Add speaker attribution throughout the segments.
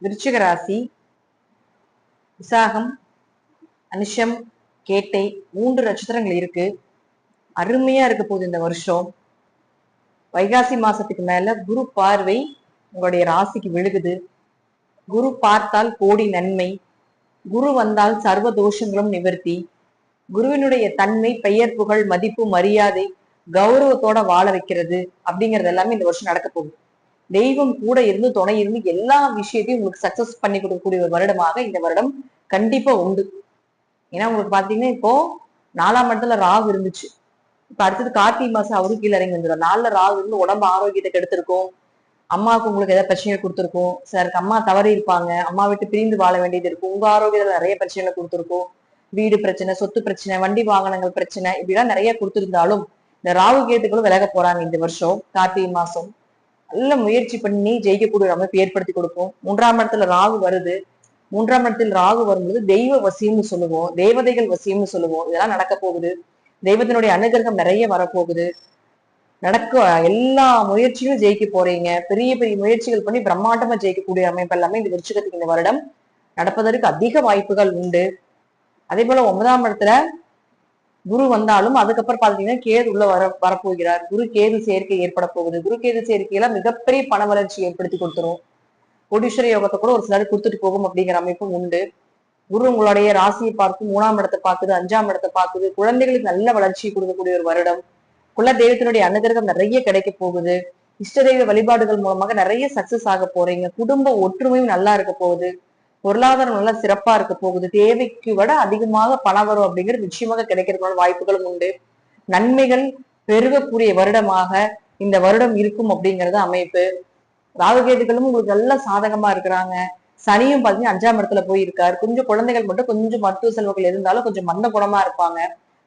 Speaker 1: விருச்சிக ராசி விசாகம், அனுஷம், கேட்டை 3 நட்சத்திரங்கள் இருக்கு. அருமையா இருக்க போகுது இந்த வருஷம். வைகாசி மாசத்துக்கு மேல குரு பார்வை உங்களுடைய ராசிக்கு விழுகுது. குரு பார்த்தால் கோடி நன்மை. குரு வந்தால் சர்வ தோஷங்களும் நிவர்த்தி. குருவினுடைய தன்மை, பெயர், புகழ், மதிப்பு, மரியாதை, கௌரவத்தோட வாழ வைக்கிறது அப்படிங்கிறது எல்லாமே இந்த வருஷம் நடக்க போகுது. தெய்வம் கூட இருந்து துணை இருந்து எல்லா விஷயத்தையும் உங்களுக்கு சக்சஸ் பண்ணி கொடுக்கக்கூடிய ஒரு வருடமாக இந்த வருடம் கண்டிப்பா உண்டு. ஏன்னா உங்களுக்கு பாத்தீங்கன்னா இப்போ 4ஆம் இடத்துல ராகு இருந்துச்சு. இப்ப அடுத்தது கார்த்திகை மாசம் அவரும் கீழே இறங்கி வந்துடும். 4ல ராகு இருந்து உடம்பு ஆரோக்கியத்தை கெடுத்திருக்கும். அம்மாவுக்கு உங்களுக்கு ஏதாவது பிரச்சனைகள் கொடுத்துருக்கும். சிலருக்கு அம்மா தவறி இருப்பாங்க, அம்மா விட்டு பிரிந்து வாழ வேண்டியது இருக்கும். உங்க ஆரோக்கியத்துல நிறைய பிரச்சனைகளை கொடுத்துருக்கும். வீடு பிரச்சனை, சொத்து பிரச்சனை, வண்டி வாகனங்கள் பிரச்சனை, இப்படிலாம் நிறைய கொடுத்திருந்தாலும் இந்த ராகு கேத்துக்களும் விலக போறாங்க இந்த வருஷம். கார்த்திகை மாசம் நல்ல முயற்சி பண்ணி ஜெயிக்கக்கூடிய அமைப்பு ஏற்படுத்தி கொடுக்கும். 3ஆம் இடத்துல ராகு வருது. 3ஆம் இடத்தில் ராகு வரும்போது தெய்வ வசியம்னு சொல்லுவோம், தேவதைகள் வசியம்னு சொல்லுவோம். இதெல்லாம் நடக்க போகுது. தெய்வத்தினுடைய அனுகிரகம் நிறைய வரப்போகுது. நடக்க எல்லா முயற்சியும் ஜெயிக்க போறீங்க. பெரிய பெரிய முயற்சிகள் பண்ணி பிரம்மாண்டமா ஜெயிக்கக்கூடிய அமைப்பு எல்லாமே இந்த விருச்சிகத்துக்கு இந்த வருடம் நடப்பதற்கு அதிக வாய்ப்புகள் உண்டு. அதே போல 9ஆம் இடத்துல குரு வந்தாலும் அதுக்கப்புறம் பாத்தீங்கன்னா கேது உள்ள வரப்போகிறார். குரு கேது சேர்க்கை ஏற்பட போகுது. குரு கேது சேர்க்கையில மிகப்பெரிய பண வளர்ச்சி ஏற்படுத்தி கொடுத்துரும். கோடீஸ்வர யோகத்தை கூட ஒரு சிலர் கொடுத்துட்டு போகும் அப்படிங்கிற அமைப்பும் உண்டு. குரு உங்களுடைய ராசியை பார்த்து 3ஆம் இடத்தை பார்க்குது, 5ஆம் இடத்தை பார்க்குது. குழந்தைகளுக்கு நல்ல வளர்ச்சி கொடுக்கக்கூடிய ஒரு வருடம். குல தெய்வத்தினுடைய அனுகிரகம் நிறைய கிடைக்க போகுது. இஷ்ட தெய்வ வழிபாடுகள் மூலமாக நிறைய சக்சஸ் ஆக போறீங்க. குடும்ப ஒற்றுமையும் நல்லா இருக்க போகுது. பொருளாதாரம் நல்லா சிறப்பா இருக்க போகுது. தேவைக்கு விட அதிகமாக பணம் வரும் அப்படிங்கிறது நிச்சயமாக கிடைக்கிறதுக்கான வாய்ப்புகளும் உண்டு. நன்மைகள் பெருகக்கூடிய வருடமாக இந்த வருடம் இருக்கும் அப்படிங்கறது அமைப்பு. ராகுகேதுகளும் உங்களுக்கு நல்ல சாதகமா இருக்கிறாங்க. சனியும் பாத்தீங்கன்னா 5ஆம் இடத்துல போய் இருக்காரு. கொஞ்சம் குழந்தைகள் மட்டும் கொஞ்சம் மருத்துவ செலவுகள் இருந்தாலும் கொஞ்சம் மந்த குணமா இருப்பாங்க.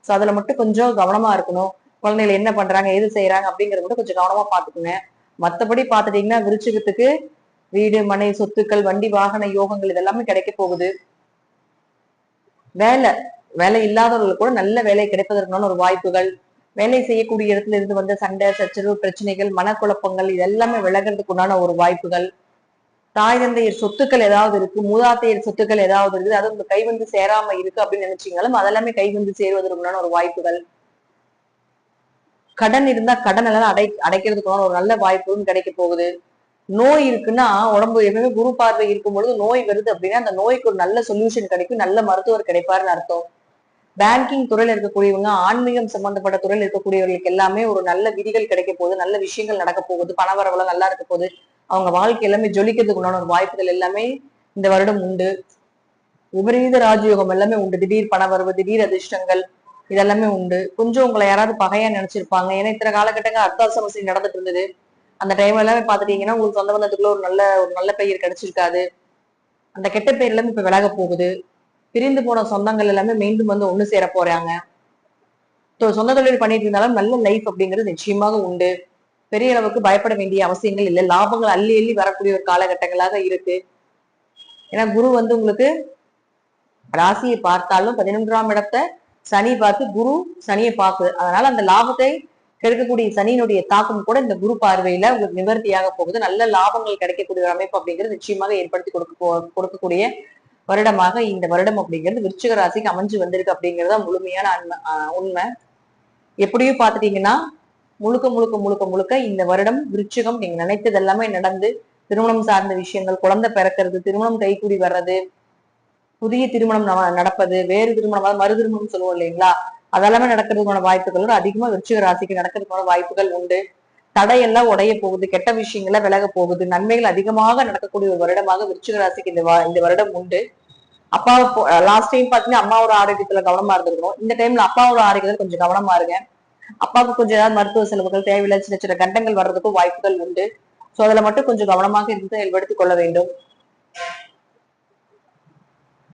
Speaker 1: சோ அதுல மட்டும் கொஞ்சம் கவனமா இருக்கணும். குழந்தைகள் என்ன பண்றாங்க, எது செய்யறாங்க அப்படிங்கறது மட்டும் கொஞ்சம் கவனமா பாத்துக்குங்க. மத்தபடி பாத்துட்டீங்கன்னா விருச்சிகத்துக்கு வீடு, மனை, சொத்துக்கள், வண்டி, வாகன யோகங்கள் இதெல்லாமே கிடைக்க போகுது. வேலை இல்லாதவர்களுக்கு கூட நல்ல வேலை கிடைப்பதற்கான ஒரு வாய்ப்புகள். வேலை செய்யக்கூடிய இடத்துல இருந்து வந்த சண்டை, சச்சரவு, பிரச்சனைகள், மனக்குழப்பங்கள் இதெல்லாமே விலகிறதுக்கு உண்டான ஒரு வாய்ப்புகள். தாய் தந்தையர் சொத்துக்கள் ஏதாவது இருக்கு, மூதாத்தையர் சொத்துக்கள் ஏதாவது இருக்குது, அது உங்க கை வந்து சேராம இருக்கு அப்படின்னு நினைச்சீங்களும் அதெல்லாமே கை வந்து சேருவதற்குண்டான ஒரு வாய்ப்புகள். கடன் இருந்தா கடன் எல்லாம் அடைக்கிறதுக்கான ஒரு நல்ல வாய்ப்பும் கிடைக்க போகுது. நோய் இருக்குன்னா உடம்பு எப்பவுமே குரு பார்வை இருக்கும் பொழுது நோய் வருது அப்படின்னா அந்த நோய்க்கு ஒரு நல்ல சொல்யூஷன் கிடைக்கும், நல்ல மருத்துவர் கிடைப்பாருன்னு அர்த்தம். பேங்கிங் துறையில இருக்கக்கூடியவங்க, ஆன்மீகம் சம்பந்தப்பட்ட துறையில இருக்கக்கூடியவர்களுக்கு எல்லாமே ஒரு நல்ல விதிகள் கிடைக்க போகுது, நல்ல விஷயங்கள் நடக்க போகுது, பணவரவுல நல்லா இருக்க போகுது. அவங்க வாழ்க்கை எல்லாமே ஜொலிக்கிறதுக்கு உண்டான ஒரு வாய்ப்புகள் எல்லாமே இந்த வருடம் உண்டு. விபரீத ராஜயோகம் எல்லாமே உண்டு. திடீர் பணவரவு, திடீர் அதிர்ஷ்டங்கள் இதெல்லாமே உண்டு. கொஞ்சம் உங்களை யாராவது பகையா நினைச்சிருப்பாங்க. ஏன்னா இத்தனை காலகட்டங்கள் அர்த்த சமஸ்தை நடந்துட்டு இருந்தது. அந்த டைம் எல்லாமே பாத்துட்டீங்கன்னா உங்களுக்கு சொந்த பந்தத்துக்குள்ள ஒரு நல்ல பெயர் கிடைச்சிருக்காது. அந்த கெட்ட பெயர் எல்லாமே இப்ப விலக போகுது. பிரிந்து போன சொந்தங்கள் எல்லாமே மீண்டும் வந்து ஒண்ணு சேர போறாங்க. சொந்த தொழில் பண்ணிட்டு இருந்தாலும் நல்ல லைஃப் அப்படிங்கிறது நிச்சயமாக உண்டு. பெரிய அளவுக்கு பயப்பட வேண்டிய அவசியங்கள் இல்லை. லாபங்கள் அள்ளி அள்ளி வரக்கூடிய ஒரு காலகட்டங்களாக இருக்கு. ஏன்னா குரு வந்து உங்களுக்கு ராசியை பார்த்தாலும் 11ஆம் இடத்தை சனி பார்த்து குரு சனியை பார்க்குது. அதனால அந்த லாபத்தை கெடுக்கக்கூடிய சனியினுடைய தாக்கம் கூட இந்த குரு பார்வையில உங்களுக்கு நிவர்த்தியாக போகுது. நல்ல லாபங்கள் கிடைக்கக்கூடிய ஒரு அமைப்பு அப்படிங்கிறது நிச்சயமாக ஏற்படுத்தி கொடுக்கக்கூடிய வருடமாக இந்த வருடம் அப்படிங்கிறது விருச்சிக ராசிக்கு அமைஞ்சு வந்திருக்கு அப்படிங்கறத முழுமையான உண்மை. எப்படியும் பாத்துட்டீங்கன்னா முழுக்க முழுக்க முழுக்க முழுக்க இந்த வருடம் விருச்சிகம் நீங்க நினைத்தது எல்லாமே நடந்து திருமணம் சார்ந்த விஷயங்கள், குழந்தை பிறக்கிறது, திருமணம் கைகூடி வர்றது, புதிய திருமணம் நடப்பது, வேறு திருமணம் மறு திருமணம் சொல்லுவோம் இல்லைங்களா, அதெல்லாமே நடக்கிறதுக்கான வாய்ப்புகள் அதிகமா விருச்சிக ராசிக்கு நடக்கிறதுக்கான வாய்ப்புகள் உண்டு. தடையெல்லாம் உடைய போகுது, கெட்ட விஷயங்கள விலக போகுது, நன்மைகள் அதிகமாக நடக்கக்கூடிய ஒரு வருடமாக விருச்சிக ராசிக்கு இந்த வருடம் உண்டு. அப்பாவை லாஸ்ட் டைம் பாத்தீங்கன்னா அம்மாவோட ஆரோக்கியத்துல கவனமா இருந்திருக்கணும். இந்த டைம்ல அப்பாவோட ஆரோக்கியத்துல கொஞ்சம் கவனமா இருங்க. அப்பாவுக்கு கொஞ்சம் ஏதாவது மருத்துவ செலவுகள் தேவையில்லை, சின்ன சின்ன கண்டங்கள் வர்றதுக்கும் வாய்ப்புகள் உண்டு. சோ அதுல மட்டும் கொஞ்சம் கவனமாக இருந்து செயல்படுத்திக் கொள்ள வேண்டும்.